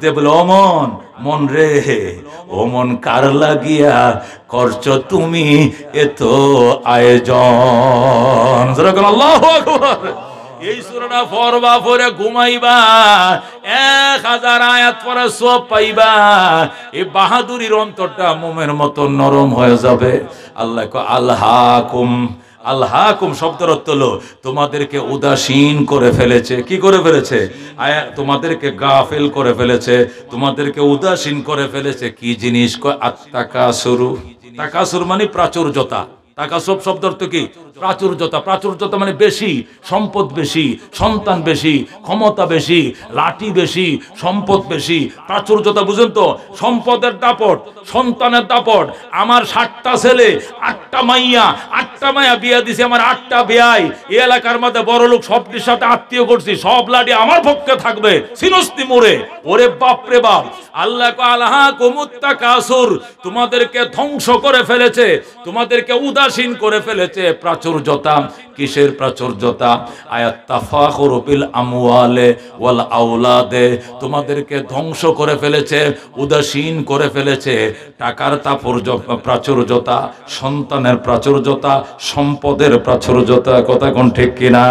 দিয়ে বলে, ও মন, মন রে, ও মন কার লাগিয়া করছো তুমি এত আয়োজন। আল্লাহু আকবার। এই সূরাটা পড়বা, পড়ে ঘুমাইবা, 1000 আয়াত পড়ে সব পাইবা। এই বাহাদুরির অন্তরটা মোমের মতো নরম হয়ে যাবে। আল্লাহ কয় আল্হাকুম, আল্হাকুম শব্দের অর্থ হলো তোমাদেরকে উদাসীন করে ফেলেছে। কি করে ফেলেছে? তোমাদেরকে গাফিল করে ফেলেছে, তোমাদেরকে উদাসীন করে ফেলেছে। কি জিনিস? কয় আত্তাকাসুরু। তাকাসুর মানে প্রাচুর্যতা। তাকাসুর শব্দ অর্থ কি? প্রাচুর্যতা। প্রাচুর্যতা মানে বেশি, সম্পদ বেশি, সন্তান বেশি, ক্ষমতা বেশি, লাঠি বেশি, সম্পদ বেশি। প্রাচুর্যতা বুঝেন তো? সম্পদের দাপট, সন্তানের দাপট। আমার 7টা ছেলে, 8টা মাইয়া, 8টা মাইয়া বিয়া দিছি, আমার 8টা বিয়াই। এই এলাকার মধ্যে বড় লোক সবটির সাথে আত্মীয় করছি, সব লাঠি আমার পক্ষে থাকবে, সিনস্তি মোড়ে। ওরে বাপ রে বাপ। আল্লাহ আল্হাকুমুত তাকাসুর, তোমাদেরকে ধ্বংস করে ফেলেছে, তোমাদেরকে উদাসীন করে ফেলেছে। প্রাচুর্যতা। কিসের প্রাচুর্যতা? আয়াত তাফাখুরু বিল আমওয়ালে ওয়াল আওলাদে, তোমাদেরকে ধ্বংস করে ফেলেছে, উদাসীন করে ফেলেছে। টাকার প্রাচুর্যতা, সন্তানের প্রাচুর্যতা, সম্পদের প্রাচুর্যতা। কথা কোন ঠিক কিনা?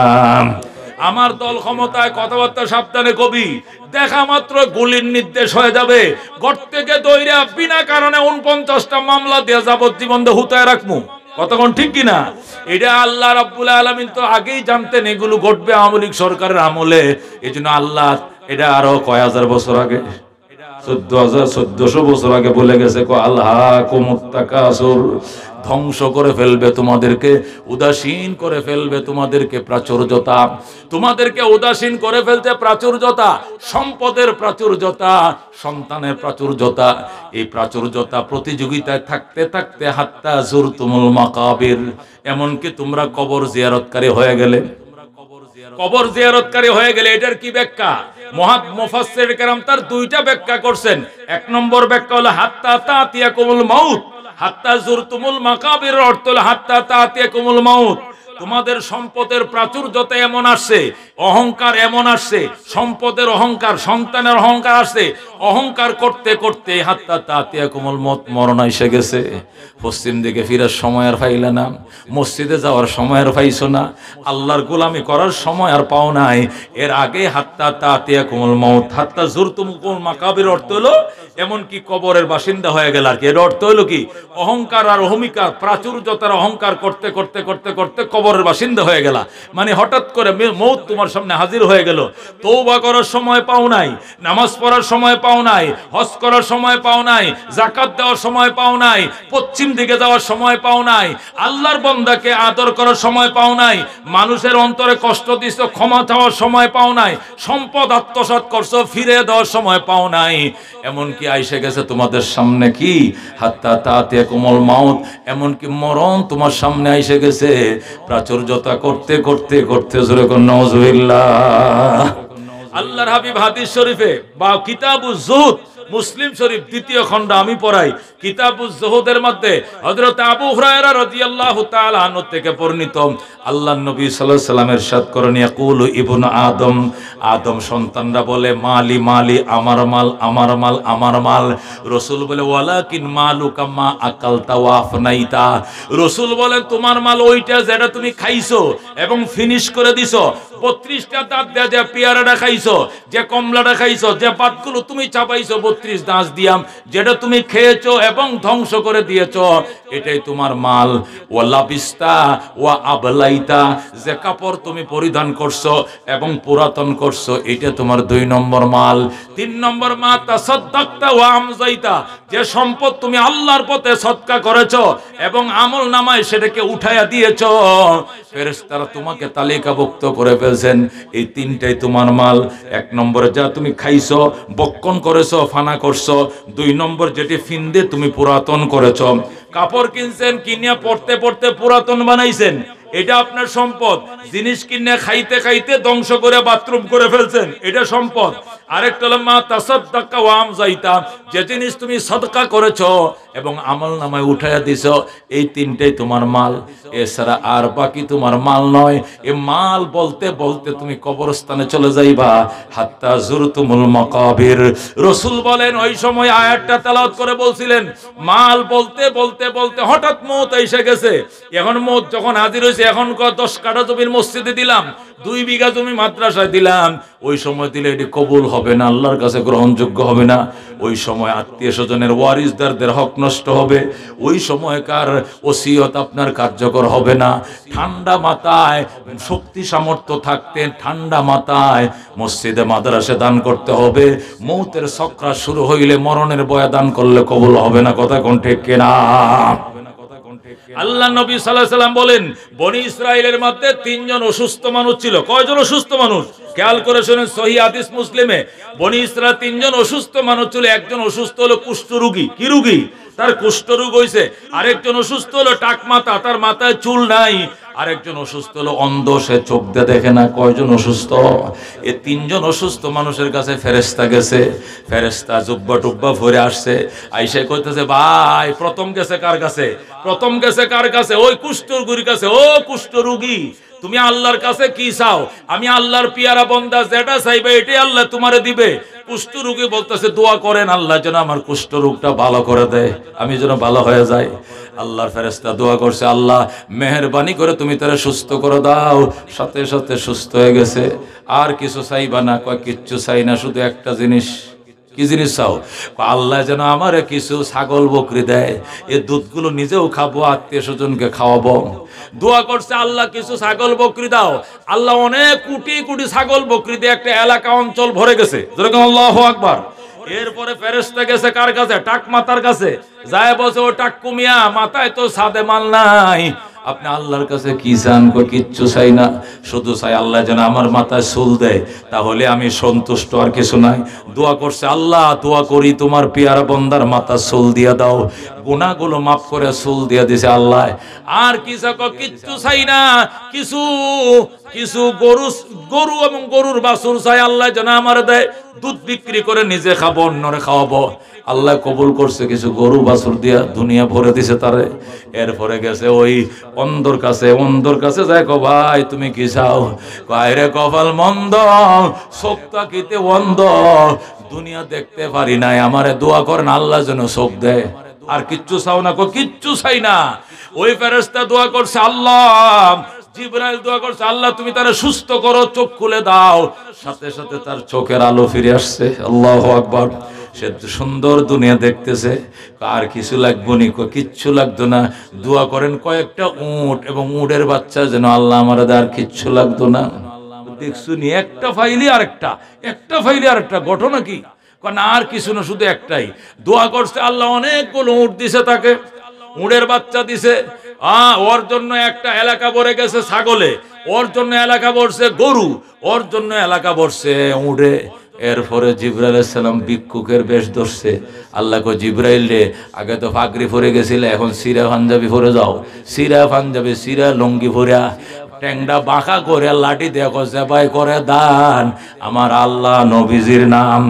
আমার দল ক্ষমতায়, কথাবার্তা সাবধানে কবি, দেখা মাত্র গুলির নির্দেশ হয়ে যাবে। ঘর থেকে দইরা বিনা কারণে 49টা মামলা দিয়ে যাবজ্জীবন হুতায় রাখমু। কতক্ষণ ঠিক কিনা? এটা আল্লাহ রাব্বুল আলামিন তো আগেই জানতেন এগুলো ঘটবে আওয়ামী লীগ সরকারের আমলে। এই জন্য আল্লাহ এটা আরো কয় হাজার বছর আগে, 1400 বছর আগে বলে গেছে, আল্হাকুমুত তাকাসুর, ধ্বংস করে ফেলবে তোমাদেরকে, উদাসীন করে ফেলবে তোমাদেরকে প্রাচুর্যতা। তোমাদেরকে উদাসীন করে ফেলতে প্রাচুর্যতা, সম্পদের প্রাচুর্যতা, সন্তানের প্রাচুর্যতা। এই প্রাচুর্যতা প্রতিযোগিতায় থাকতে থাকতে হাত্তা যুরতুমুল মাকাবির, এমনকি তোমরা কবর জিয়ারতকারী হয়ে গেলে। কবর জিয়ারতকারী হয়ে গেলে এটার কি ব্যাখ্যা? মুফাসসির কেরাম তার 2টা ব্যাখ্যা করছেন। 1 নম্বর ব্যাখ্যা হলো হাত্তা তাতিয়াকুমুল মাউত। হাত্তা যুরতুমুল মাকাবির অর্থ হলো হাত্তা তাতিয়াকুমুল মাউত। তোমাদের সম্পদের প্রাচুর্যতা এমন আসছে, অহংকার এমন আসছে, সম্পদের অহংকার, সন্তানের অহংকার আসছে, অহংকার করতে করতে হাত্তা তাতিয়াকুমুল মউত, মরণ এসে গেছে। পশ্চিম দিকে ফিরার সময় আর পাইলা না, মসজিদে যাওয়ার সময় আর পাইছো না, আল্লাহর গোলামি করার সময় আর পাও নাই। এর আগে হাত্তা তাতিয়াকুমুল মউত। হাত্তা যুরতুমুল মাকাবির অর্থ হলো এমনকি কবরের বাসিন্দা হয়ে গেল আর কি। এর অর্থ হলো কি? অহংকার আর অহমিকা, প্রাচুর্যতার অহংকার করতে করতে করতে করতে কবরের বাসিন্দা হয়ে গেলা। মানে হঠাৎ করে মৌত তোমার সামনে হাজির হয়ে গেল। তওবা করার সময় পাও নাই, নামাজ পড়ার সময় পাও নাই, হজ করার সময় পাও নাই, যাকাত দেওয়ার সময় পাও নাই, পশ্চিম দিকে যাওয়ার সময় পাও নাই, আল্লাহর বান্দাকে আদর করার সময় পাও নাই, মানুষের অন্তরে কষ্ট দিছো, ক্ষমা চাওয়ার সময় পাও নাই, সম্পদ আত্মসাৎ করছো, ফিরে দেওয়ার সময় পাও নাই। এমনকি আইসে গেছে তোমাদের সামনে কি? হাত্তা তাতিয়াকুমুল মাউত, এমনকি মরণ তোমার সামনে আইসে গেছে। প্রাচুর্যতা করতে করতে করতে জোরে কোন নাউজুবিল্লাহ। আল্লাহর হাবিব হাদিস শরীফে বা কিতাবুজ যুহুদ, মুসলিম শরীফ 2য় খণ্ড আমি পড়াই, কিতাবুজ যুহুদের মধ্যে হযরত আবু হুরায়রা রাদিয়াল্লাহু তাআলা আনহু থেকে বর্ণিত, আল্লাহর নবী সাল্লাল্লাহু আলাইহি ওয়াসাল্লাম ইরশাদ করেন, ইয়াকুলু ইবনু আদম, আদম সন্তানরা বলে, মালি মালি, আমার মাল আমার মাল আমার মাল। রাসূল বলে, ওয়ালাকিন মালুকা মা আকালতা ওয়া আফনাইতা। রাসূল বলেন, তোমার মাল ওইটা যেটা তুমি খাইছো এবং ফিনিশ করে দিছো। 32টা দাঁত দিয়ে যে পেয়ারাটা খাইছো, যে কমলাটা খাইছো, যে পাতগুলো তুমি চাপাইছো 32 দাঁত দিয়াম, যেটা তুমি খেয়েছো এবং ধ্বংস করে দিয়েছো, এটাই তোমার মাল। ওয়ালা বিস্তা ওয়া আবলাইতা, যে কাপড় তুমি পরিধান করছো এবং পুরাতন করছো, এটা তোমার 2 নম্বর মাল। 3 নম্বর মা তাসাদদাকতা ওয়া আমজাইতা, যে সম্পদ তুমি আল্লাহর পথে সদকা করেছো এবং আমল নামায় সেটাকে উঠায়া দিয়েছো, ফেরেশতারা তোমাকে তালিকাভুক্ত করে ফেলছেন। এই 3টাই তোমার মাল। 1 নম্বরে যা তুমি খাইছো, বক্ষণ করেছো, ফানা করছো। 2 নম্বর যেটি ফিন্দে তুমি পুরাতন করেছো। কাপড় কিনছেন, কিনিয়া পড়তে পড়তে পুরাতন বানাইছেন, এটা আপনার সম্পদ। জিনিস কিনে খাইতে খাইতে ধ্বংস করে বাথরুম করে ফেলছেন, এটা সম্পদ। আরেকটা হলো মা তাসাদদাকা ওয়া আমজাইতা, যে জিনিস তুমি সদকা করেছো এবং আমল নামায় উঠাইয়া দিছ, এই তিনটাই তোমার মাল, এছাড়া আর বাকি তোমার মাল নয়। এ মাল বলতে বলতে তুমি কবরস্থানে চলে যাইবা, হাত্তা জুরতুমুল মাকাবির। রাসূল বলেন ওই সময় আয়াতটা তেলাওয়াত করে বলছিলেন, মাল বলতে বলতে বলতে হঠাৎ মওত এসে গেছে। এখন মওত যখন হাজির হয়েছে, এখন 10 কাঠা জমির মসজিদে দিলাম, 2 বিঘা জমি মাদ্রাসায় দিলাম, ওই সময় দিলে এটি কবুল হবে না, আল্লাহর কাছে গ্রহণযোগ্য হবে না। ওই সময় আত্মীয় স্বজনের ওয়ারিসদারদের হক নষ্ট হবে, ওই সময়কার ওসিয়ত আপনার কার্যকর হবে না। ঠান্ডা মাথায়, শক্তি সামর্থ্য থাকতে ঠান্ডা মাথায় মসজিদে মাদ্রাসা দান করতে হবে। মৌতের সক্রা শুরু হইলে মরণের বয়া দান করলে কবুল হবে না। কথা কোন ঠিক কিনা? আল্লাহ নবী সাল্লাল্লাহু আলাইহি সাল্লাম বলেন, বনি ইসরাইলের মধ্যে 3 জন অসুস্থ মানুষ ছিল। কয়জন অসুস্থ মানুষ? খেয়াল করে শুনেন, সহিহ হাদিস মুসলিমে বনি ইসরাইল 3 জন অসুস্থ মানুষ ছিল। একজন অসুস্থ হলো কুষ্ঠরোগী। কি রোগী? তার কুষ্ঠরোগ হইছে। আরেকজন অসুস্থ হলো টাকমাথা, তার মাথায় চুল নাই। আরেকজন অসুস্থ হলো অন্ধ, সে চোখ দিয়ে দেখে না। কয়জন অসুস্থ? এই 3 জন অসুস্থ মানুষের কাছে ফেরেশতা গেছে। ফেরেশতা জুব্বা টুব্বা পরে আসছে, আইসা কইতেছে, ভাই প্রথম গেছে কার কাছে? প্রথম গেছে কার কাছে? ওই কুষ্ঠরোগীর কাছে। ও কুষ্ঠরোগী, তুমি আল্লাহর কাছে কি চাও? আমি আল্লাহর পিয়ারা বান্দা, যেটা চাইবে এটাই আল্লাহ তোমারে দিবে। কুষ্ঠরোগী বলতেছে, দোয়া করেন আল্লাহ যেন আমার কুষ্ঠরোগটা ভালো করে দেয়, আমি যেন ভালো হয়ে যাই। আল্লাহর ফেরেশতা দোয়া করছে, আল্লাহ মেহেরবানি করে তুমি তারে সুস্থ করে দাও। সাথে সাথে সুস্থ হয়ে গেছে। আর কিছু চাইবা না? কয় কিচ্ছু চাই না, শুধু একটা জিনিস। কি জিনিস চাও? আল্লাহ যেন আমারে কিছু ছাগল বকরি দেয়, এই দুধগুলো নিজেও খাবো, আত্মীয় স্বজনকে খাওয়াবো। দোয়া করছে, আল্লাহ কিছু ছাগল বকরি দাও। আল্লাহ অনেক কোটি কোটি ছাগল বকরি দিয়ে একটা এলাকা অঞ্চল ভরে গেছে। যেরকম আল্লাহু আকবার। এরপরে ফেরেশতা গেছে কার কাছে? টাক মাতার কাছে। যায় বলছে, ও টাক্কু মিয়া, মাথায় তো সাদে মাল নাই, আপনি আল্লাহর কাছে কি চান? কিচ্ছু চাই না, শুধু চাই আল্লাহ যেন আমার মাথায় চুল দেয়, তাহলে আমি সন্তুষ্ট, আর কিছু নাই। দোয়া করছে, আল্লাহ দোয়া করি তোমার পেয়ারা বন্দার মাথা চুল দিয়া দাও। গুনাহগুলো মাফ করে চুল দিয়া দিছে আল্লাহ। আর কি চাও? কিচ্ছু চাই না, কিছু কিছু গরু এবং গরুর বাছুর চাই, আল্লাহ যেন আমার দেয়, দুধ বিক্রি করে নিজে খাবো, অন্যরে খাওয়াবো। আল্লাহ কবুল করছে, কিছু গরু বাছুর দিয়া দুনিয়া ভরে দিছে তারে। এরপরে গেছে ওই অন্ধর কাছে। অন্ধর কাছে যায়, কো ভাই তুমি কি চাও? কয় রে কপাল মন্দ, চোখটা কিতে অন্ধ, দুনিয়া দেখতে পারি নাই, আমারে দোয়া করেন আল্লাহ যেন চোখ দেয়। আর কিচ্ছু চাও না? কিচ্ছু চাই না। ওই ফেরেশতা দোয়া করছে, আল্লাহ জিবরাইল দোয়া করছে, আল্লাহ তুমি তারে সুস্থ করো, চোখ খুলে দাও। সাথে সাথে তার চোখের আলো ফিরে আসছে। আল্লাহু আকবার। সে সুন্দর দুনিয়া দেখতেছে। আর কিছু লাগবো নি? কিচ্ছু লাগতো না। দোয়া করেন কয়েকটা উট এবং উটের বাচ্চা যেন আল্লাহ আমার আর কিচ্ছু লাগতো না। দেখছো নি? একটা ফাইলি আরেকটা, একটা ফাইলি আরেকটা, ঘটনা কি? না আর কিছু না, শুধু একটাই। দোয়া করছে, আল্লাহ অনেকগুলো উট দিছে তাকে, উটের বাচ্চা দিছে। ওর জন্য একটা এলাকা ভরে গেছে ছাগলে, ওর জন্য এলাকা ভরছে গরু, ওর জন্য এলাকা ভরছে উটে। এরপরে জিবরাইল আলাইহিস সালাম ভিক্ষুকের বেশ ধরছে। আল্লাহ কো, জিবরাইল রে, আগে তো পাগড়ি পরে গেছিলে, এখন সিরা পাঞ্জাবি পরে যাও। সিরা পাঞ্জাবি, সিরা লুঙ্গি পরে, ট্যাংটা বাঁকা করে লাঠি দেখো জবাই করে দান আমার আল্লাহ নবীজির নাম।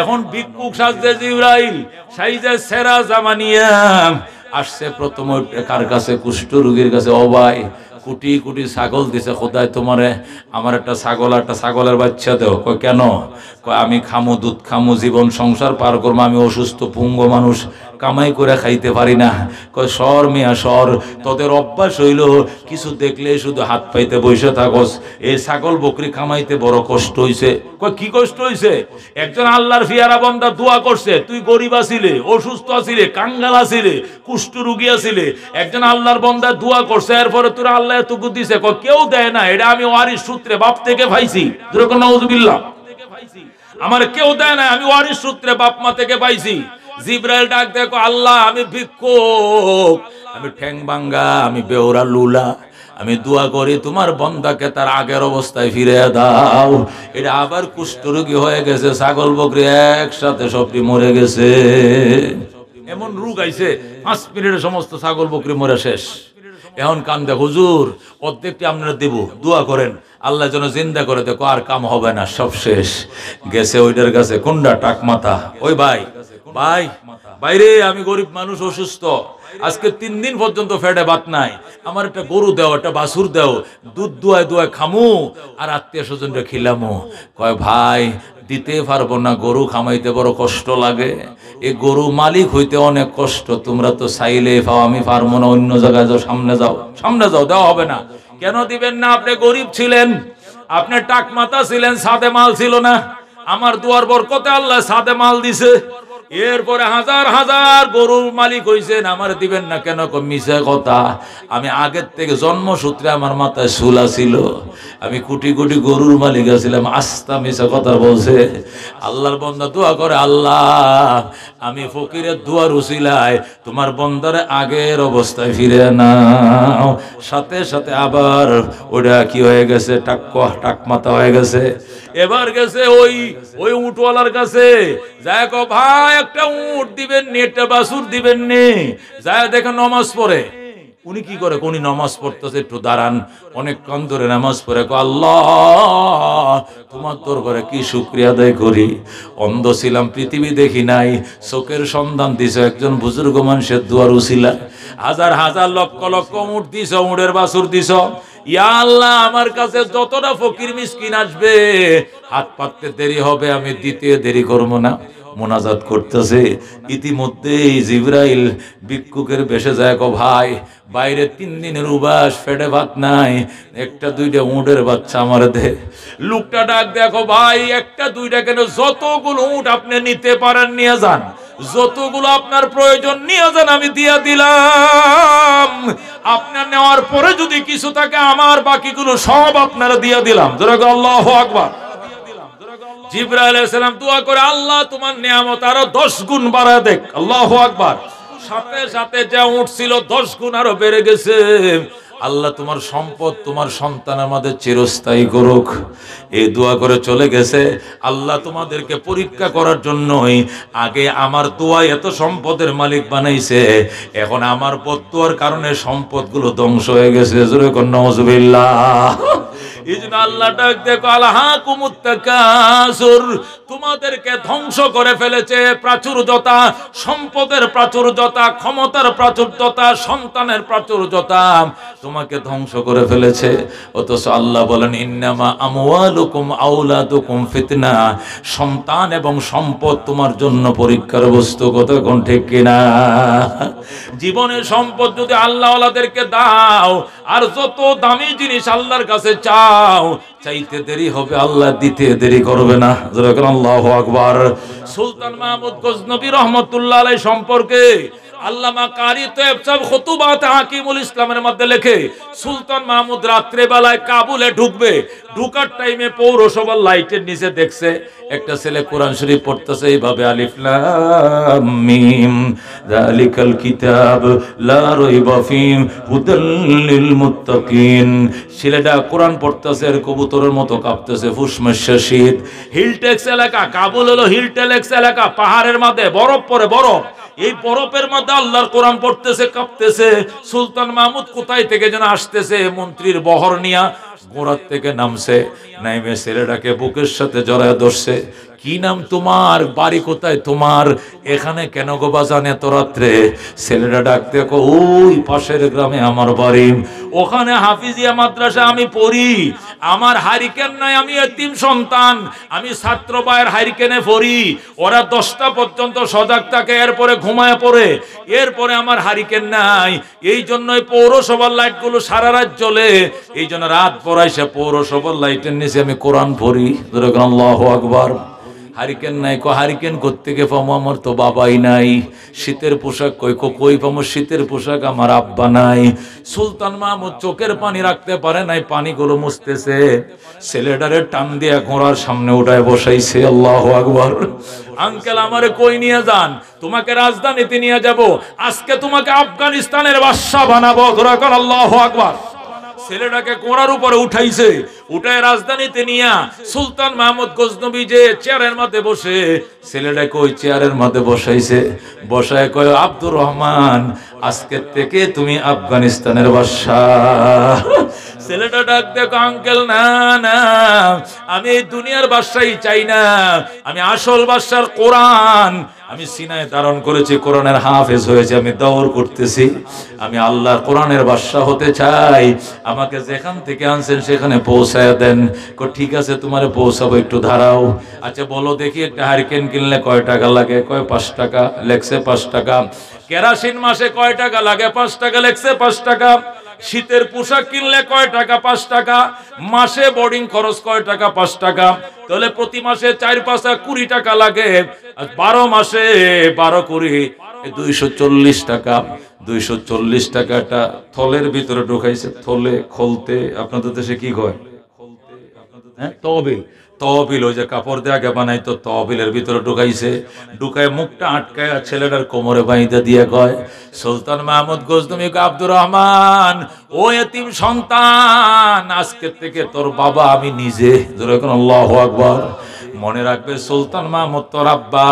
এখন ভিক্ষুক সাজছে জিবরাইল, সাইজে সেরা জামা নিয়ে আসছে। প্রথম কার কাছে? কুষ্ঠরোগীর কাছে। ও ভাই, কোটি কোটি ছাগল দিছে খোদায় তোমারে, আমার একটা ছাগল, একটা ছাগলের বাচ্চা দেও। কয় কেন? কয় আমি খামু, দুধ খামু, জীবন সংসার পার করবো, আমি অসুস্থ পুঙ্গ মানুষ, কামাই করে খাইতে পারি না। কয় সর মিয়া সর, তোদের অভ্যাস হইল কিছু দেখলে শুধু হাত পাইতে বসে থাকস, এই ছাগল বকরি কামাইতে বড় কষ্ট হইছে। কয় কি কষ্ট হইছে? একজন আল্লাহর ফিয়ারা বান্দা দোয়া করছে, তুই গরিব আছিলে, অসুস্থ আছিলে, কাঙ্গাল আছিলে, কুষ্ঠরোগী আছিলে, একজন আল্লাহর বান্দা দোয়া করছে, এরপরে তোরা আল্লাহ এতটুকু দিছে। কয় কেউ দেয় না, এটা আমি ওয়ারিস সূত্রে বাপ থেকে পাইছি। যেরকম নাউজুবিল্লাহ, আমার কেউ দেয় না, আমি ওয়ারিস সূত্রে বাপ মা থেকে পাইছি। জিবরাইল ডাক দেখো, আল্লাহ আমি ভিক্ষুক, আমি ঠ্যাং ভাঙ্গা, আমি বেওরা লুলা, আমি দোয়া করি তোমার বন্দাকে তার আগের অবস্থায় ফিরে দাও। এটা আবার কুষ্ঠরোগী হয়ে গেছে, ছাগল বকরি একসাথে সবটি মরে গেছে। এমন রোগ আইছে 5 মিনিটে সমস্ত ছাগল বকরি মরে শেষ। এখন কান্দে, হুজুর অর্ধেকটি আপনারা দেব, দোয়া করেন আল্লাহ যেন জিন্দা করে। দেখো আর কাম হবে না, সব শেষ। গেছে ওইটার কাছে, কোনটা? টাক মাথা। ওই ভাই, ভাই বাইরে আমি গরিব মানুষ, অসুস্থ, আজকে 3 দিন পর্যন্ত পেটে ভাত নাই, আমার একটা গরু দাও, একটা বাছুর দাও, দুধ দুয়ায় দুয়ায় খামু আর আত্মীয় স্বজনরা খিলামু। কয় ভাই দিতে পারবো না, গরু খামাইতে বড় কষ্ট লাগে, এই গরু মালিক হইতে অনেক কষ্ট, তোমরা তো চাইলে পাও, আমি পারবো না, অন্য জায়গায় যাও, সামনে যাও, সামনে যাও, দেওয়া হবে না। কেন দিবেন না? আপনি গরিব ছিলেন, আপনি টাক মাথা ছিলেন, সাদে মাল ছিল না, আমার দুয়ার বরকতে আল্লাহ সাদে মাল দিছে, এরপরে হাজার হাজার গরুর মালিক হইছেন, আমার দিবেন না কেন? মিছে কথা, আমি আগের থেকে জন্মসূত্রে আমার মাথায় চুলা ছিল, আমি কোটি কোটি গরুর মালিক আছিলাম, আস্তা মিছে কথা বলছে। আল্লাহর বান্দা দোয়া করে, আল্লাহ আমি ফকিরের দোয়ার উসিলায় তোমার বান্দারে আগের অবস্থায় ফিরে নাও। সাথে সাথে আবার ওটা কি হয়ে গেছে, টাক মাথা হয়ে গেছে। এবার গেছে ওই উটওয়ালার কাছে, যায় কো ভাই একটা উট দিবেন নি, একটা বাছুর দিবেন নি, যায় দেখে নামাজ পড়ে। উনি কি করে, উনি নামাজ পড়তেছে, একটু দাঁড়ান, অনেকক্ষণ ধরে নামাজ পড়ে, আল্লাহ তোমার দরবারে কি শুকরিয়া আদায় করি, অন্ধ ছিলাম, পৃথিবী দেখি নাই, চোখের সন্ধান দিছ একজন বুজুর্গ মানুষের দুয়ার উসিলা, হাজার হাজার লক্ষ লক্ষ উট দিছ, উটের বাছুর দিছ, ইয়া আল্লাহ আমার কাছে যতটা ফকির মিসকিন আসবে হাত পাততে দেরি হবে, আমি দিতে দেরি করবো না। মোনাজাত করতেছে, ইতিমধ্যেই জিবরাইল ভিক্ষুকের বেশে যায়, কো ভাই বাইরে 3 দিনের উবাস, পেটে ভাত নাই, একটা দুইটা উটের বাচ্চা আমার দে। লোকটা ডাক, দেখো ভাই একটা দুইটা কেন, যতগুলো উট আপনি নিতে পারেন নিয়ে যান, যতগুলো আপনার প্রয়োজন নিয়ে যান, আমি দিয়ে দিলাম, আপনার নেওয়ার পরে যদি কিছু থাকে আমার বাকিগুলো সব আপনারা দিয়ে দিলাম। আল্লাহু আকবার। জিবরাইল আলাইহিস সালাম দোয়া করে, আল্লাহ তোমার নিয়ামত আরো 10 গুণ বাড়া দেখ। আল্লাহু আকবার। সাথে সাথে যা উট ছিল 10 গুণ আরো বেড়ে গেছে। আল্লাহ তোমার সম্পদ তোমার সন্তান আমাদের চিরস্থায়ী করুক, এই দোয়া করে চলে গেছে। আল্লাহ তোমাদেরকে পরীক্ষা করার জন্যই আগে আমার দোয়ায় এত সম্পদের মালিক বানাইছে, এখন আমার বদদোয়ার কারণে সম্পদগুলো ধ্বংস হয়ে গেছে। জোরে কোন নাউজুবিল্লাহ। ইজনা আল্লাহ ডাক দেখো, আলহাকুমুত তাকাসুর, তোমাদেরকে ধ্বংস করে ফেলেছে প্রাচুর্যতা, সম্পদের প্রাচুর্যতা, ক্ষমতার প্রাচুর্যতা, সন্তানের প্রাচুর্যতা তোমাকে ধ্বংস করে ফেলেছে। অথচ আল্লাহ বলেন, ইন্নামা আমওয়ালুকুম আওলাদুকুম ফিতনা, সন্তান এবং সম্পদ তোমার জন্য পরীক্ষার বস্তু। কথা কোন ঠিক কিনা? জীবনের সম্পদ যদি আল্লাহ ওয়ালাদেরকে দাও, আর যত দামি জিনিস আল্লাহর কাছে চাও, চাইতে দেরি হবে, আল্লাহ দিতে দেরি করবে না। আল্লাহু আকবার। সুলতান মাহমুদ গজনবী রহমতুল্লাহ আলাইহি সম্পর্কে আল্লামা কারি তয়েব সাহেব খুতুবাত হাকিমুল ইসলামের মধ্যে লেখে, সুলতান মাহমুদ রাত্রে বেলায় কাবুলে ঢুকবে, ঢুকার টাইমে পৌরসভার লাইটের নিচে দেখছে একটা ছেলে কোরআন শরীফ পড়তেছে এইভাবে, আলিফ লাম মিম যালিকাল কিতাব লা রাইবা ফীহি হুদাল লিল মুত্তাকিন। ছেলেটা কোরআন পড়তেছে আর কবুতরের মতো কাঁপতেছে, ফুসমাশা শীত। হিলটেক্স এলাকা, কাবুল হলো হিলটেক্স এলাকা, পাহাড়ের মধ্যে বরফ পড়ে, বরফ, এই বরফের মধ্যে আল্লাহর কোরআন পড়তেছে, কাঁপতেছে। সুলতান মাহমুদ কোথায় থেকে যেন আসতেছে, মন্ত্রীর বহর নিয়া গোড়ার থেকে নামছে, নাইমে ছেলেটাকে বুকের সাথে জড়ায় ধরছে। কি নাম তোমার? বাড়ি কোথায় তোমার? এখানে কেন গো বাজান এত রাত্রে? ছেলেটা ডাক দেখো, ওই পাশের গ্রামে আমার বাড়ি, ওখানে হাফিজিয়া মাদ্রাসা আমি পড়ি, আমার হারিকেন নাই, আমি এতিম সন্তান, আমি ছাত্র ভাইয়ের হারিকেনে পড়ি, ওরা 10টা পর্যন্ত সজাগ থাকে, এরপরে ঘুমায় পড়ে, এরপরে আমার হারিকেন নাই, এই জন্যই পৌরসভার লাইটগুলো সারা রাত জ্বলে, এই জন্য রাত পড়াইছে পৌরসভার লাইটের নিচে আমি কোরআন পড়ি। আল্লাহু আকবার। হারিকেন নাই, হারিকেন কোত্থেকে পাবো, আমার তো বাবাই নাই। শীতের পোশাক কই পাবো, শীতের পোশাক আমার আব্বা নাই। সুলতান মাহমুদ চোখের পানি রাখতে পারে নাই, পানিগুলো মুছতেছে, ছেলেটারে টান দিয়ে ঘোড়ার সামনে উঠায় বসাইছে। আল্লাহু আকবার। আঙ্কেল আমারে কই নিয়ে যান? তোমাকে রাজধানীতে নিয়ে যাব, আজকে তোমাকে আফগানিস্তানের বাদশা বানাবো। ধরা কর আল্লাহু আকবার। ছেলেটাকে কোড়ার উপরে উঠাইছে, উঠায় রাজধানীতে নিয়া সুলতান মাহমুদ গজনবী যে চেয়ারের মধ্যে বসে, ছেলেটাকে ওই চেয়ারের মধ্যে বসাইছে, বসায় কয়, আব্দুর রহমান আজকে থেকে তুমি আফগানিস্তানের বাদশাহ। ছেলেটা ডাক দেখো, আঙ্কেল না না, আমি এই দুনিয়ার বাদশাহী চাই না, আমি আসল বাদশার কোরআন, আমি সিনায় ধারণ করেছি, কোরআনের হাফেজ হয়েছে, আমি দৌড় করতেছি, আমি আল্লাহর কোরআনের বাদশা হতে চাই, আমাকে যেখান থেকে আনছেন সেখানে পৌঁছায় দেন। ঠিক আছে তোমারে পৌঁছাবো, একটু দাঁড়াও। আচ্ছা বলো দেখি একটা হারিকেন কিনলে কয় টাকা লাগে? কয় 5 টাকা। লেখছে 5 টাকা। কেরাসিন মাসে কয় টাকা লাগে? 5 টাকা। লেখছে 5 টাকা। শীতের পোশাক কিনলে কয় টাকা? 5 টাকা। মাসে বোর্ডিং খরচ কয় টাকা? 5 টাকা। তাহলে প্রতি মাসে 4-5 20 টাকা লাগে। 12 মাসে 12 20 240 টাকা। 240 টাকাটা থলের ভিতরে ঢুকাইছে। থলে খলতে আপনাদের দেশে কি কয়? হ্যাঁ, তহবিল। তহবিল, ওই যে কাপড় দিয়ে আগে বানাইতো, তহবিলের ভিতরে ঢুকাইছে। ঢুকায় মুখটা আটকায় ছেলেটার কোমরে বাইন্দা দিয়ে কয়, সুলতান মাহমুদ গজনবী আব্দুর রহমান, ও এতিম সন্তান, আজকে থেকে তোর বাবা আমি নিজে। যেরকম আল্লাহু আকবার। মনে রাখবে সুলতান মাহমুদ তোর আব্বা,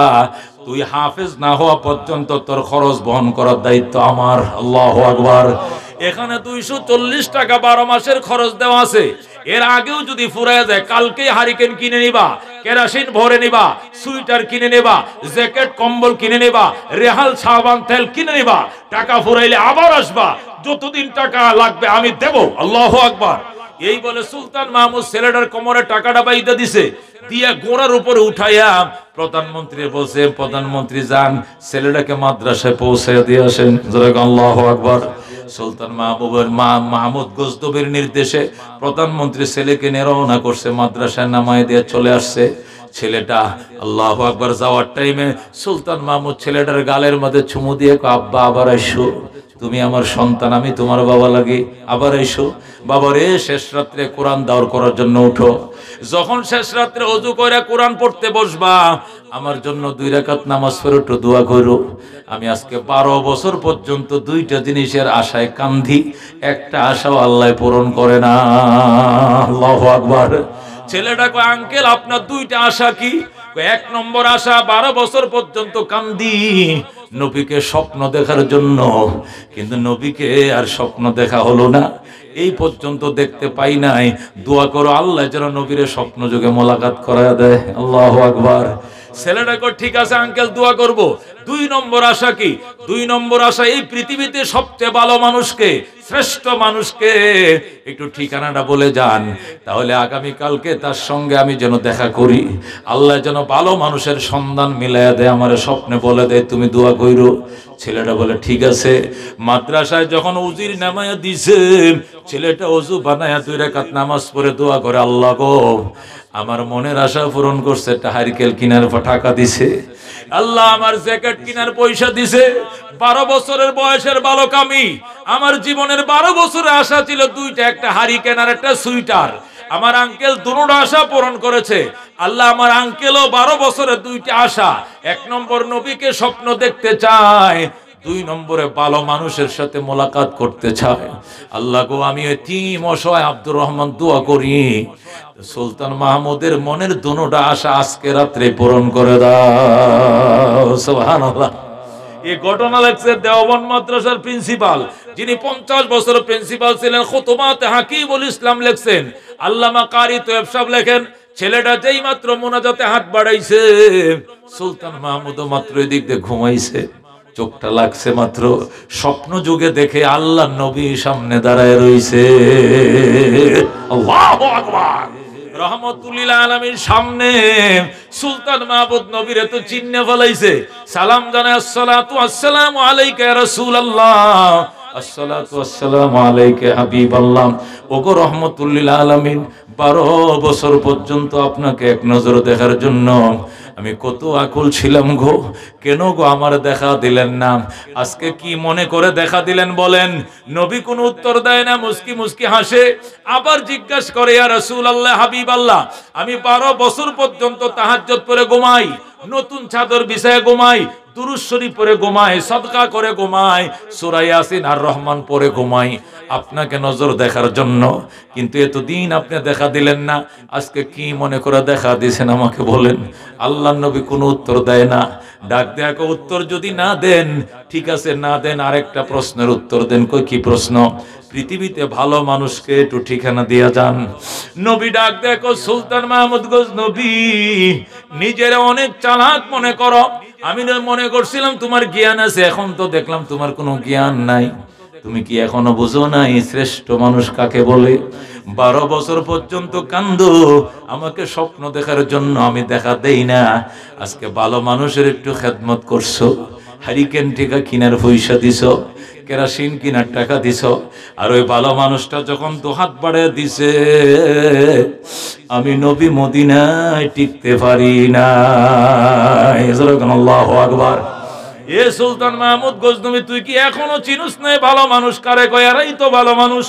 তুই হাফেজ না হওয়া পর্যন্ত তোর খরচ বহন করার দায়িত্ব আমার। আল্লাহু আকবার। এখানে 240 টাকা 12 মাসের খরচ দেওয়া আছে। এর আগেও যদি ফুরায় যায়, কালকেই হারিকেন কিনে নিবা, কেরাসিন ভরে নিবা, সুইটার কিনে নিবা, জ্যাকেট কম্বল কিনে নিবা, রেহাল সাবান তেল কিনে নিবা। টাকা ফুরাইলে আবার আসবা, যতদিন টাকা লাগবে আমি দেব। আল্লাহু আকবার। এই বলে সুলতান মাহমুদ ছেলেটার কোমরে টাকাটা বাইদা দিছে, দিয়া গোড়ার উপরে উঠাইয়া প্রধানমন্ত্রী বলছে, প্রধানমন্ত্রী যান ছেলেটাকে মাদ্রাসায় পৌঁছাইয়া দিয়ে আসেন। আল্লাহু আকবার। সুলতান মাহমুদ গজনবীর নির্দেশে প্রধানমন্ত্রী ছেলেকে নিয়ে রওনা করছে, মাদ্রাসায় নামায় দিয়ে চলে আসছে। ছেলেটা আল্লাহু আকবার যাওয়ার টাইমে সুলতান মাহমুদ ছেলেটার গালের মধ্যে চুমু দিয়ে, আব্বা আবার আইসো, তুমি আমার সন্তান, আমি তোমার বাবা লাগি, আবার আইসো। বাবারে শেষ রাত্রে কোরআন দাওর করার জন্য উঠো। যখন শেষ রাত্রে ওযু করে কোরআন পড়তে বসবা, আমার জন্য 2 রাকাত নামাজ পড়ে একটু দোয়া করো। আমি আজকে 12 বছর পর্যন্ত 2টা জিনিসের আশায় কান্ধি, একটা আশাও আল্লাহ পূরণ করে না। আল্লাহু আকবার। ছেলেটা কয়, আঙ্কেল আপনার 2টা আশা কি? 1 নম্বর আশা, 12 বছর পর্যন্ত কান্দি নবীকে স্বপ্ন দেখার জন্য, কিন্তু নবীকে আর স্বপ্ন দেখা হলো না, এই পর্যন্ত দেখতে পাই নাই। দোয়া করো আল্লাহ যেন নবীরে স্বপ্ন যুগে মোলাকাত করায় দেয়। আল্লাহু আকবার। ছেলেটা কয়, ঠিক আছে আঙ্কেল দোয়া করব। 2 নম্বর আশা কি? 2 নম্বর আশা, এই পৃথিবীতে সবচেয়ে ভালো মানুষকে, শ্রেষ্ঠ মানুষকে একটু ঠিকানাটা বলে যান, তাহলে আগামী কালকে তার সঙ্গে আমি যেন দেখা করি। আল্লাহ যেন ভালো মানুষের সন্ধান মিলাইয়া দেয়, আমার স্বপ্নে বলে দেয়, তুমি দোয়া কইরো। ছেলেটা বলে ঠিক আছে। মাদ্রাসায় যখন উজির নামায়া দিছে, ছেলেটা ওযু বানায়া 2 রাকাত নামাজ পড়ে দোয়া করে, আল্লাহ গো আমার মনের আশা পূরণ করছে, একটা হারিকেল কিনার টাকা দিছে, আল্লাহ আমার জ্যাকেট কিনার পয়সা দিছে। 12 বছরের বয়সের বালক আমি, আমার জীবনের 12 বছরের আশা ছিল 2টা, একটা হারিকেন আর একটা সুইটার। আমার আঙ্কেল দুটোটা আশা পূরণ করেছে। আল্লাহ আমার আঙ্কেলও 12 বছরের 2টা আশা, 1 নম্বর নবীকে স্বপ্ন দেখতে চায়, 2 নম্বরে ভালো মানুষের সাথে মোলাকাত করতে চায়। আল্লাহ গো আমি এতিম অসহায় আব্দুর রহমান দোয়া করি, সুলতান মাহমুদের মনের দুটোটা আশা আজকে রাত্রে পূরণ করে দাও। সুবহানাল্লাহ। এই ঘটনা লেখছে দেওবন্দ মাদ্রাসার প্রিন্সিপাল, যিনি 50 বছর প্রিন্সিপাল ছিলেন, খুতবাতে হাকিমুল ইসলাম লেখছেন। আল্লামা কারি তোয়েব সাহেব লেখেন, ছেলেটা যেই মাত্র মোনাজাতে হাত বাড়াইছে, সুলতান মাহমুদ মাত্র এদিক দিয়ে ঘুমাইছে, চোখটা লাগছে মাত্র, স্বপ্ন যুগে দেখে আল্লাহ নবী সামনে দাঁড়ায় রইছে। আল্লাহু আকবার। রহমতুল্লিল আলামিন সামনে সুলতান মাহমুদ নবীরে তো চিন্নে ফেলাইছে, সালাম জানায়, আসসালাতু আসসালামু আলাইকা ইয়া রাসূলুল্লাহ, আসসালাতু আসসালামু আলাইকা হাবিবাল্লাহ। ওগো রহমতুল্লিল আলামিন, 12 বছর পর্যন্ত আপনাকে এক নজর দেখার জন্য আমি কত আকুল ছিলাম গো, কেন গো আমার দেখা দিলেন না? আজকে কি মনে করে দেখা দিলেন বলেন? নবী কোনো উত্তর দেয় না, মুস্কি মুস্কি হাসে, আবার জিজ্ঞাসা করে, ইয়া রাসূলুল্লাহ হাবিবাল্লাহ, আমি 12 বছর পর্যন্ত তাহাজ্জুদ পড়ে ঘুমাই, নতুন চাদর বিছায় ঘুমাই, দুরূদ শরীফ পড়ে ঘুমাই, সাদকা করে ঘুমাই, সূরা ইয়াসিন আর রহমান পড়ে ঘুমাই আপনাকে নজর দেখার জন্য, কিন্তু এতদিন আপনি দেখা দিলেন না, আজকে কি মনে করে দেখা দিয়েছেন আমাকে বলেন? আল্লাহর নবী কোনো উত্তর দেয় না। ডাক দেয়া, উত্তর যদি না দেন ঠিক আছে, না দেন আরেকটা প্রশ্নের উত্তর দেন। কই কি প্রশ্ন? পৃথিবীতে ভালো মানুষকে একটু ঠিকানা দিয়া যান। নবী ডাক দেখো, সুলতান মাহমুদ গজনবী, নিজের অনেক চালাক মনে করো। আমি মনে করছিলাম তোমার জ্ঞান আছে, এখন তো দেখলাম তোমার কোনো জ্ঞান নাই। তুমি কি এখনো বুঝো নাই শ্রেষ্ঠ মানুষ কাকে বলে? 12 বছর পর্যন্ত কান্দো আমাকে স্বপ্ন দেখার জন্য, আমি দেখা দেই না। আজকে ভালো মানুষের একটু খেদমত করছো, হারিকেন টিকা কিনার পয়সা দিছো, কেরাসিন কিনার টাকা দিছো, আর ওই ভালো মানুষটা যখন দুহাত বাড়িয়ে দিছে, আমি নবী মদিনায় টিকতে পারি না। আল্লাহু আকবার। এ সুলতান মাহমুদ গজনবী, তুই কি এখনো চিনুস নাই ভালো মানুষ কারে কয়? এরাই তো ভালো মানুষ।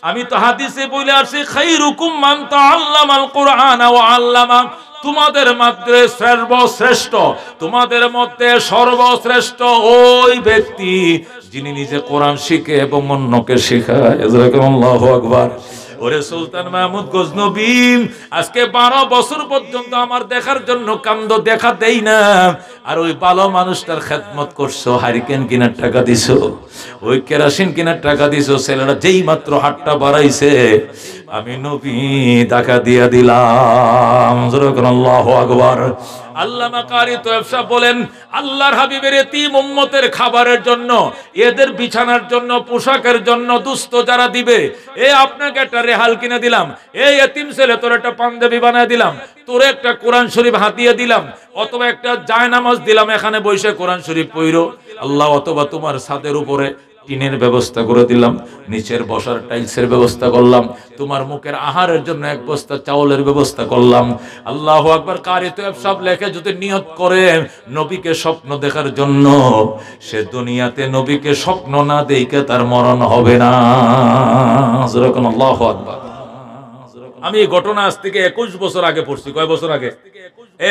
আমি তো হাদিসে বলে আসছি, খায়রুকুম মান তাআল্লামাল কুরআন ওয়া আল্লামা, তোমাদের মধ্যে সর্বশ্রেষ্ঠ, তোমাদের মধ্যে সর্বশ্রেষ্ঠ ওই ব্যক্তি যিনি নিজে কোরআন শিখে এবং অন্যকে শেখায়। আল্লাহু আকবার। ওরে সুলতান মাহমুদ গজনবী, আজকে 12 বছর পর্যন্ত আমার দেখার জন্য কান্দ, দেখা দেই না, আর ওই ভালো মানুষটার খেদমত করছো, হারিকেন কিনার টাকা দিছো, ওই কেরাসিন কিনার টাকা দিছো। ছেলেরা যেই মাত্র হাতটা বাড়াইছে, আমি নবী টাকা দিয়া দিলাম। আল্লাহু আকবার। আল্লামা কারি তোয়েব সাহেব বলেন, আল্লাহর হাবিবের এতিম উম্মতের খাবারের জন্য, এদের বিছানার জন্য, পোশাকের জন্য দুস্থ যারা দিবে, এ আপনাকে একটা রেহাল কিনে দিলাম, এই এতিম ছেলে তোর একটা পাঞ্জাবি বানায় দিলাম, তোর একটা কোরআন শরীফ হাতিয়ে দিলাম, অথবা একটা জায়নামাজ দিলাম, এখানে বসে কোরআন শরীফ পড়ো আল্লাহ, অথবা তোমার ছাদের উপরে টিনের ব্যবস্থা করে দিলাম, নিচের বসার টাইলসের ব্যবস্থা করলাম, তোমার মুখের আহারের জন্য এক বস্তা চাউলের ব্যবস্থা করলাম। আল্লাহু আকবার। কারি তোয়েব সাহেব লেখে, যদি নিয়ত করে নবীকে স্বপ্ন দেখার জন্য, সে দুনিয়াতে নবীকে স্বপ্ন না দেখে তার মরণ হবে না। আল্লাহু আকবার। আমি এই ঘটনা আজ থেকে 21 বছর আগে পড়ছি। কয় বছর আগে?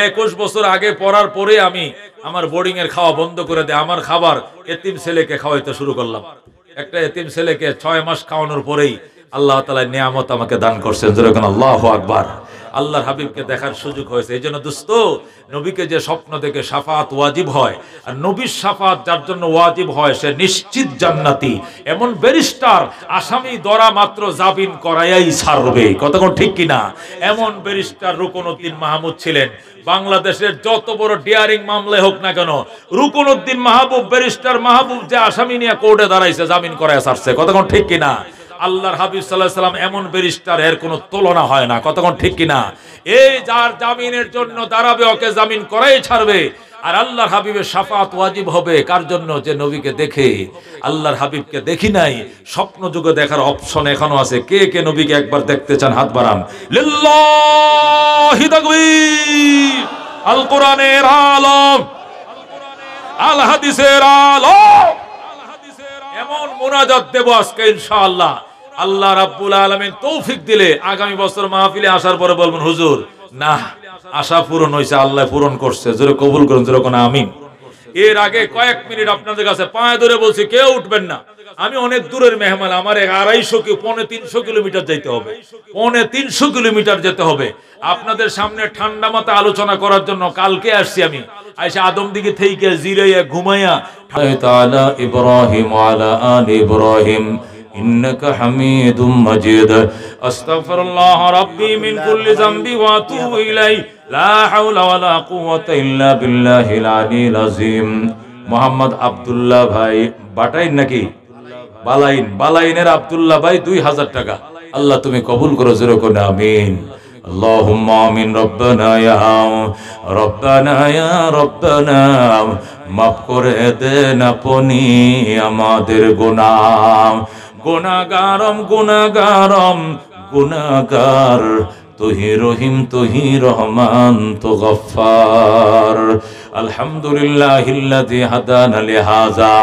21 বছর আগে পড়ার পরে আমি আমার বোর্ডিং এর খাওয়া বন্ধ করে দেয়, আমার খাবার এতিম ছেলেকে খাওয়াইতে শুরু করলাম। একটা এতিম ছেলেকে 6 মাস খাওয়ানোর পরেই আল্লাহ তাআলা নিয়ামত আমাকে দান করছেন। যেরকম আল্লাহু আকবার। আল্লাহর হাবিবকে দেখার সুযোগ হয়েছে। এই জন্য দোস্ত, নবীকে যে স্বপ্ন দেখে শাফাত ওয়াজিব হয়, আর নবীর শাফাত যার জন্য ওয়াজিব হয় সে নিশ্চিত জান্নাতি। এমন ব্যারিস্টার আসামি ধরা মাত্র জামিন করাইয়াই ছাড়বে। কতক্ষণ ঠিক কিনা? এমন ব্যারিস্টার রুকনউদ্দিন মাহমুদ ছিলেন। বাংলাদেশের যত বড় ডিয়ারিং মামলা হোক না কেন, রুকনউদ্দিন মাহবুব, ব্যারিস্টার মাহবুব যে আসামি নিয়ে কোর্টে দাঁড়াইছে, জামিন করায় ছাড়ছে। কতক্ষণ ঠিক কিনা? আল্লাহর হাবিব সাল্লাল্লাহু আলাইহি সাল্লাম এমন ব্যারিস্টার, এর কোনো তুলনা হয় না। কতক্ষণ ঠিক কিনা? এই যার জামিনের জন্য দাঁড়াবে, ওকে জামিন করাই ছাড়বে। আর আল্লাহর হাবিবের শাফাত ওয়াজিব হবে কার জন্য? যে নবীকে দেখে। আল্লাহর হাবিবকে দেখি নাই, স্বপ্ন যুগে দেখার অপশন এখনো আছে। কে কে নবীকে একবার দেখতে চান? হাত বাড়ান। লিল্লাহি তাকবীর। আল কোরআনের আলম, আল হাদিসের আলম। এমন মুনাজাত দেব আজকে ইনশাআল্লাহ। আল্লাহ রাব্বুল আলামিন তৌফিক দিলে আগামী বছর মাহফিলে আসার পরে বলবেন, হুজুর না, আশা পূরণ হয়েছে, আল্লাহ পূরণ করছে। জোরে কবুল করুন, জোরে কোন আমিন। এর আগে কয়েক মিনিট আপনাদের কাছে পায়ে ধরে বলছি, কেউ উঠবেন না। আমি অনেক দূরের মেহমান, আমার 250-300 কিলোমিটার যেতে হবে, 350 কিলোমিটার যেতে হবে আপনাদের সামনে ঠান্ডা মাথায় আলোচনা করার জন্য। কালকে আসছি আমি, আইসা আদমদিঘি থেকে জিরাইয়া ঘুমাইয়া তাআলা ইব্রাহিম ওয়া আলা আলি ইব্রাহিম ইন্নাকা হামিদুম মাজিদ। আস্তাগফিরুল্লাহ রাব্বি মিন কুল্লি যামবি ওয়া আতুবু ইলাইহি লা হাওলা ওয়া লা কুওয়াতা ইল্লা বিল্লাহিল আলিয়্যিল আযীম। মোহাম্মদ আব্দুল্লাহ ভাই বাটাইন নাকি? বালাইনের আব্দুল্লাহ ভাই 2000 টাকা। আল্লাহ তুমি কবুল করো, জোরে কোন আমিন। اللهم آمين ربنا يا ربنا মাফ করে দেন আপনি আমাদের গুনাহ। গুনাহগার তুহি রহিম তুহি রহমান তু গফফার। আলহামদুলিল্লাহিল্লাযী হাদানা লিহাযা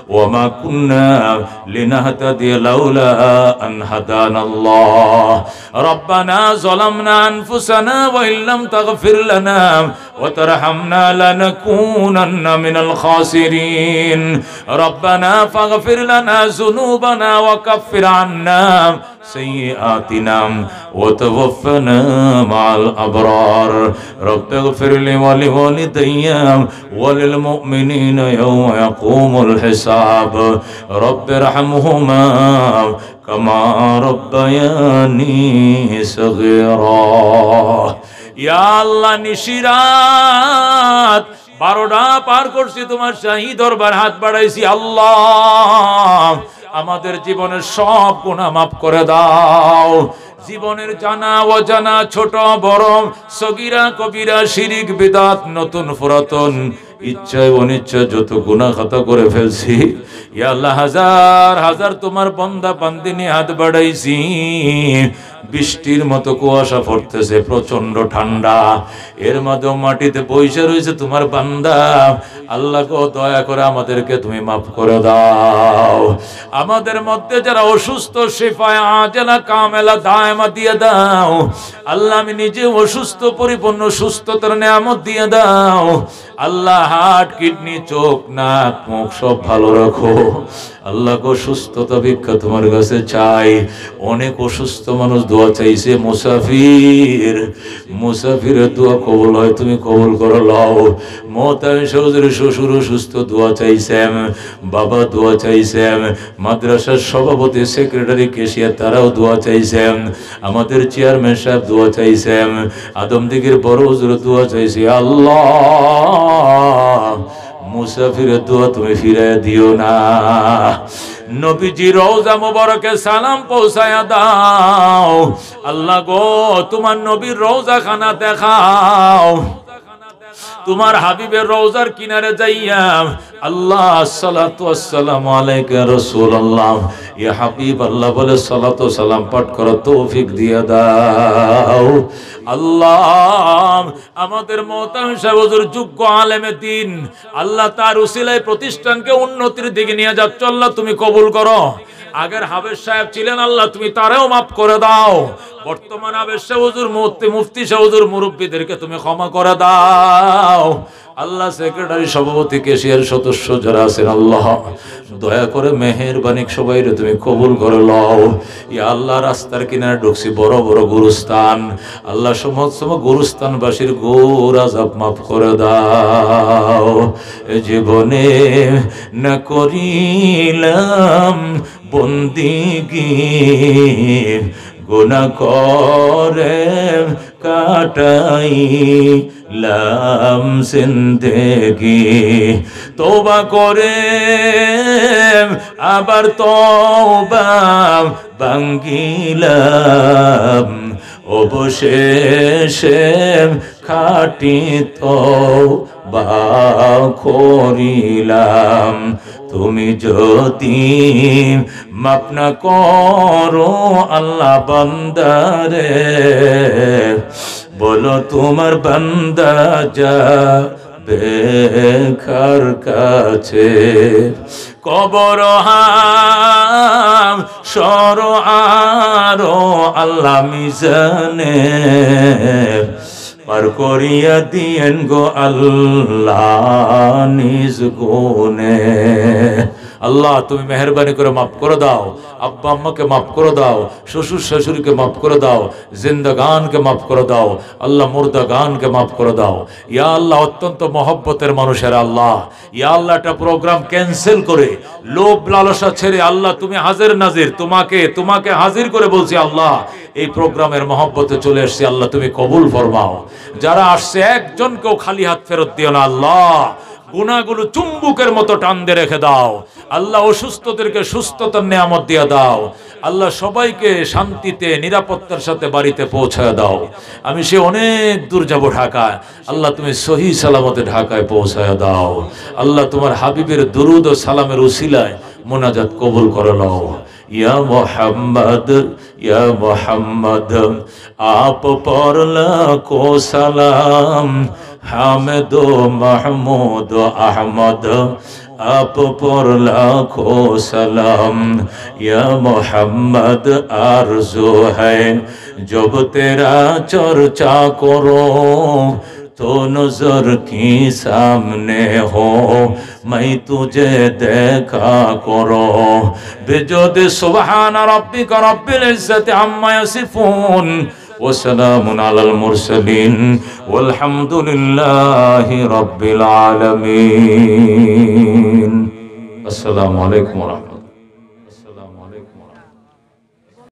وما كنا لنهتدي لولا أن هدانا الله ربنا ظلمنا أنفسنا وإن لم تغفر لنا وترحمنا لنكونن من الخاسرين ربنا فاغفر لنا ذنوبنا وكفر عنا سيئاتنا وتوفنا مع الأبرار رب اغفر لي ولوالدي وللمؤمنين يوم يقوم الحساب رب ارحمهما كما ربياني صغيرا ইয়া আল্লাহ নিশিরাত 12টা পার করছি তোমার শাহী দরবার হাত বাড়াইছি আল্লাহ আমাদের জীবনের সব গুনাহ মাফ করে দাও জীবনের জানা অজানা ছোট বড় সগীরা কবিরা শিরিক বিদআত নতুন পুরাতন ইচ্ছায় অনিচ্ছায় যত গুনাহ খাতা করে ফেলছি ইয়া আল্লাহ হাজার হাজার তোমার বান্দা বান্দিনী হাত বাড়াইছি বৃষ্টির মতো কুয়াশা পড়তেছে প্রচন্ড ঠান্ডা এর মধ্যে মাটিতে বসে রয়েছে তোমার বান্দা আল্লাহ গো দয়া করে আমাদেরকে তুমি মাফ করে দাও আমাদের মধ্যে যারা অসুস্থ শিফায়ে আজলা কামেলা দায়মা দিয়ে দাও আল্লাহ আমি নিজে অসুস্থ পরিপূর্ণ সুস্থতার নিয়ামত দিয়ে দাও আল্লাহ হার্ট কিডনি চোখ নাক মুখ সব ভালো রাখো আল্লাহ গো সুস্থতা ভিক্ষা তোমার কাছে চাই অনেক অসুস্থ মানুষ দোয়া চাইছে মুসাফিরের দোয়া কবুল হয় তুমি কবুল করে লও মোহতামিম হুজুরের শ্বশুর অসুস্থ দোয়া চাইছেন বাবা দোয়া চাইছেন মাদ্রাসার সভাপতি সেক্রেটারি কেশিয়ার তারাও দোয়া চাইছেন আমাদের চেয়ারম্যান সাহেব দোয়া চাইছেন আদমদিগির বড় হুজুর দোয়া চাইছে আল্লাহ মুসাফিরের দোয়া তুমি ফিরাইয়া দিও না নবীজি রওজা মুবারকে সালাম পৌঁছায়া দাও আল্লাহ গো তোমার নবীর রওজা খানা দেখাও তোমার হাবিবের রওজার কিনারে যাইয়া আল্লাহ সালাতু ওয়াসসালামু আলাইকা রাসূলুল্লাহ ইয়া হাবিব আল্লাহ বলে সালাতু সালাম পাঠ করার তৌফিক দিয়ে দাও আল্লাহ আমাদের মুহতামিম সাহেব হুজুর যোগ্য আলেমে দ্বীন আল্লাহ তার উসিলায় প্রতিষ্ঠানকে উন্নতির দিকে নিয়ে যাচ্ছ আল্লাহ তুমি কবুল করো আগের হাফেজ সাহেব ছিলেন আল্লাহ তুমি তারেও মাফ করে দাও বর্তমান হাফেজ সাহেব হুজুর মুফতি সাহেব হুজুর মুরব্বিদেরকে তুমি ক্ষমা করে দাও আল্লাহ সেক্রেটারি সভাপতি কেশিয়ার সদস্য যারা আছেন আল্লাহ দয়া করে মেহেরবানি সবাইরে তুমি কবুল করে লও ইয়া আল্লাহ রাস্তার কিনারে ঢুকছি বড় বড় গুরুস্থান আল্লাহ সমস্ত গুরুস্থানবাসীর গোর আযাব মাফ করে দাও এ জীবনে না করিলাম বন্দিগি গুনাহ করে কাটাইলাম জিন্দেগি তওবা করে আবার তওবা ভাঙ্গিলাম অবশেষে খাঁটি তওবা করিলাম তুমি যদি মাফ না করো আল্লাহ বান্দারে বলো তোমার বান্দা যাবে কার কাছে কবর হাম সর আরো আল্লাহ মিজানে পার করিয়া দিয়েন গো আল্লাহ নিজ গুণে আল্লাহ তুমি মেহেরবানি করে মাফ করে দাও আব্বা আম্মাকে মাফ করে দাও শ্বশুর শাশুড়িকে মাফ করে দাও জিন্দাগানকে মাফ করে দাও আল্লাহ মুর্দাগানকে মাফ করে দাও ইয়া আল্লাহ অত্যন্ত মহব্বতের মানুষের আল্লাহ ইয়া আল্লাহ একটা প্রোগ্রাম ক্যান্সেল করে লোভ লালসা ছেড়ে আল্লাহ তুমি হাজির নাজির তোমাকে হাজির করে বলছি আল্লাহ এই প্রোগ্রামের মহব্বতে চলে এসেছি আল্লাহ তুমি কবুল ফরমাও যারা আসছে একজনকেও খালি হাত ফেরত দিও না আল্লাহ গুনাহগুলো চুম্বুকের মতো টান দিয়ে রেখে দাও আল্লাহ অসুস্থদেরকে সুস্থতার নিয়ামত দিয়ে দাও আল্লাহ সবাইকে শান্তিতে নিরাপত্তার সাথে বাড়িতে পৌঁছায় দাও আমি সে অনেক দূর যাব ঢাকায় আল্লাহ তুমি সহি সালামতে ঢাকায় পৌঁছায় দাও আল্লাহ তোমার হাবিবের দুরুদ ও সালামের উসিলায় মোনাজাত কবুল করে নাও या मोहम्मद आप पर लाखों सलाम हामिद महमूद अहमद आप पर लाखों सलाम। या मोहम्मद आरज़ू है जब तेरा चर्चा करो तो नजर की सामने हो मैं तुझे देखा करो। बिजुद सुबहान रब्बिका रब्बिल इज्जति अम्मा यसिफून व सलामुन अलल मुरसलीन वल्हम्दुलिल्लाहि रब्बिल आलमीन। अस्सलामु अलैकुम व रहमतुल्लाह।